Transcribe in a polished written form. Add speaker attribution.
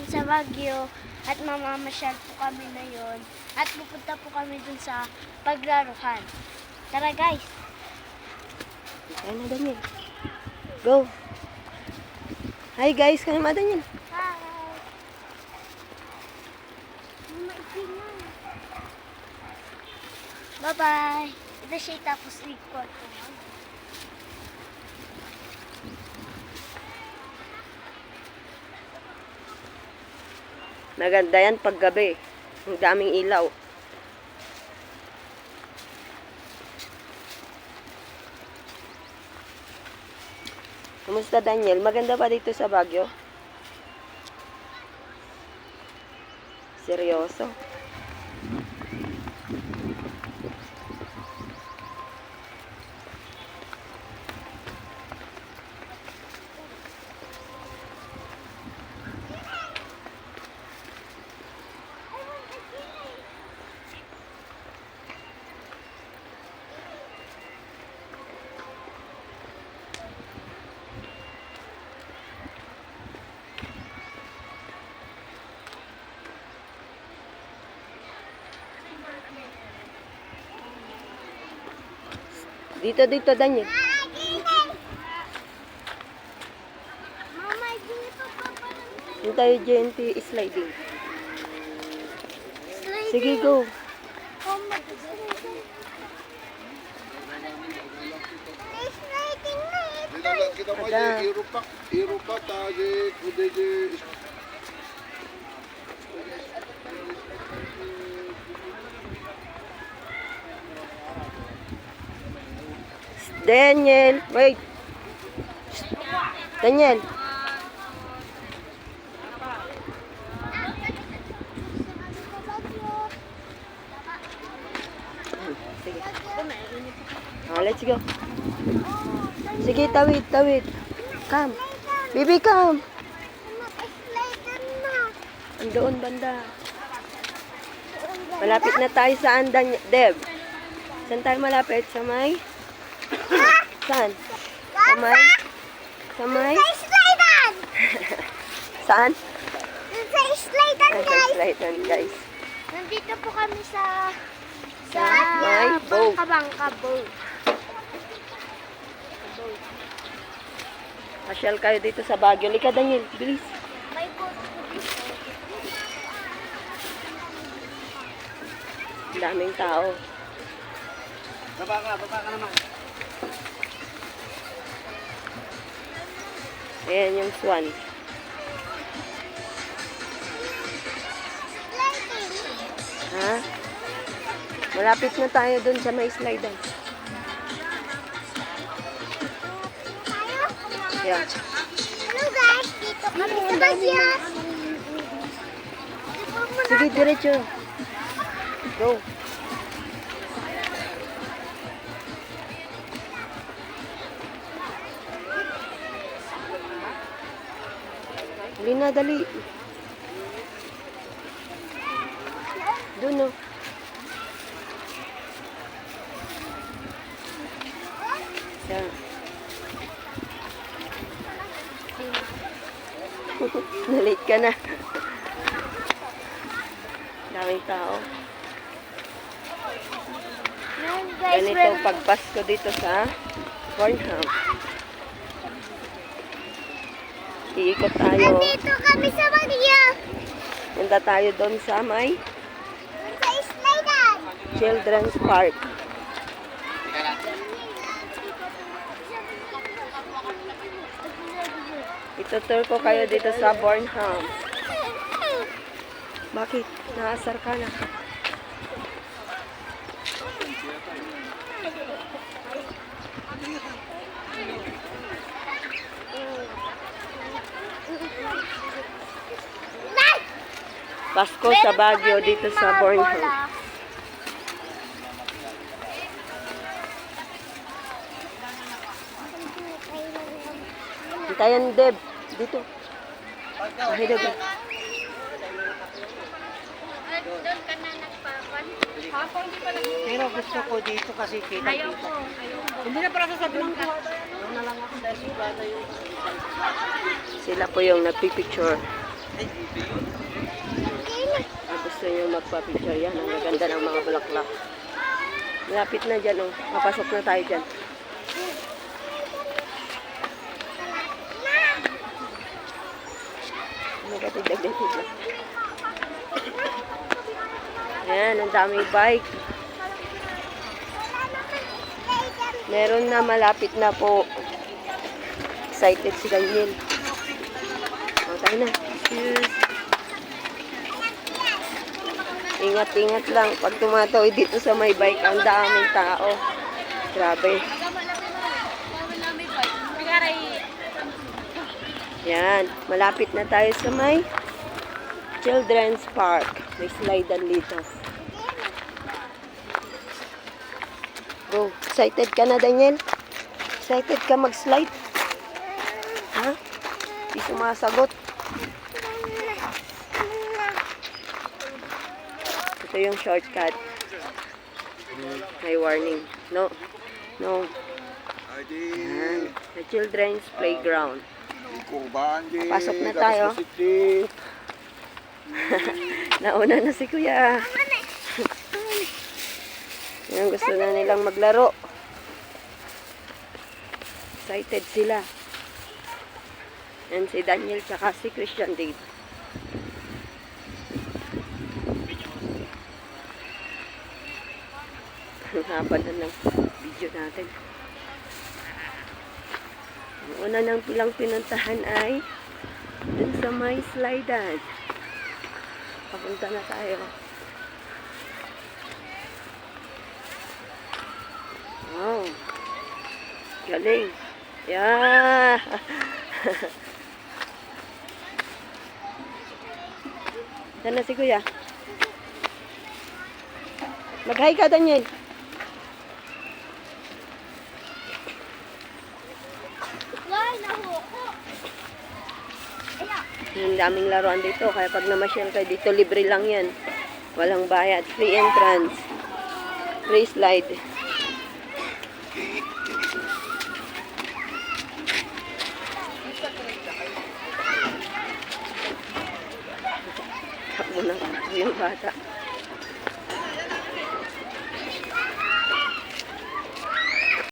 Speaker 1: sa Baguio at mamamasyal po kami na yon at pupunta po kami dun sa paglaruhan. Tara guys!
Speaker 2: Kaya na Daniel. Go! Hi guys, kaya na Daniel.
Speaker 1: Hi! Bye-bye! Ito siya tapos ikot.
Speaker 2: Maganda yan pag gabi. Ang daming ilaw. Kumusta Daniel? Maganda ba dito sa Baguio? Seryoso? Dito Daniel.
Speaker 1: Mama, hindi pa pa parang
Speaker 2: Yung tayo GNT sliding. Sige, go.
Speaker 1: Oh, sliding na ito.
Speaker 3: Kita mo
Speaker 2: Ada.
Speaker 3: Europa tagi kudeje.
Speaker 2: Daniel, wait. Daniel. Sige. Oh, let's go. Sige, tawid. Come. Baby, come.
Speaker 1: Sliding na.
Speaker 2: Andoon banda. Malapit na tayo sa Andan, Deb. Saan tayo malapit? Sa may? Saan? Sa may? Sa may?
Speaker 1: Sa sliding!
Speaker 2: Saan?
Speaker 1: Sa sliding,
Speaker 2: Ay, sa
Speaker 1: guys!
Speaker 2: slide guys.
Speaker 1: Nandito po kami sa
Speaker 2: May boat.
Speaker 1: Bangka boat.
Speaker 2: Masyal kayo dito sa Baguio. Lika, Daniel. Bilis.
Speaker 1: May boat po dito.
Speaker 2: Daming tao.
Speaker 3: Baba ka naman.
Speaker 2: Ayan yung swan.
Speaker 1: Sliding.
Speaker 2: Ha? Malapit na tayo dun sa may slide.
Speaker 1: Tayo?
Speaker 2: Yeah.
Speaker 1: Hello guys, dito kami sa Baguio.
Speaker 2: Sige, diretso. Go. Dali na, dali. Doon, no. Yan. Nalate ka na. Daming tao.
Speaker 1: Yan guys,
Speaker 2: Ganito pagpasko dito sa Bornham. Iikot tayo.
Speaker 1: nandito kami sa Baguio.
Speaker 2: Punta tayo doon sa may
Speaker 1: Sa sliding.
Speaker 2: Children's Park. Itutur ko kayo dito sa Bornham. Bakit? Naasar ka na. Pasko sa Baguio dito sa Bornham. Hintayan, Deb. Dito. Ay, Deb.
Speaker 1: Doon ka na nagpapan.
Speaker 4: Pero gusto ko dito kasi kita-kita. Hindi na para sasabihin ko. Doon na lang ako dahil sigurado yung...
Speaker 2: Sila po yung nagpipicture. Kung gusto nyo magpa-picture yan, ang gaganda ng mga bulaklak. Malapit na dyan, oh. Papasok na tayo dyan. Nagatid-dagdatid lang. Ayan, ang daming bike. Meron na malapit na po. Excited si Daniel. O, tayo na. Cheers. Ingat-ingat lang. Pag tumatawid dito sa may bike, ang daming tao. Grabe. Yan. Malapit na tayo sa may Children's Park. May slidean dito. Go. Excited ka na, Daniel? Excited ka mag-slide? Ha? Di sumasagot. Ito yung shortcut. May warning. No. No. Yan. The children's playground. Pasok na tayo. Nauna na si Kuya. Yan, gusto na nilang maglaro. Excited sila. Yan si Daniel tsaka si Christian Dave. Ang haba na ng video natin. Ang una ng pilang pinuntahan ay dun sa may slidean. Papunta na tayo. Wow. Galing. Yeah. Saan na si Kuya? Mag-hi ka, Daniel. Ang daming laruan dito. Kaya pag namasyal ka dito, libre lang yan. Walang bayad. Free entrance. Free slide. Takbo na yung bata.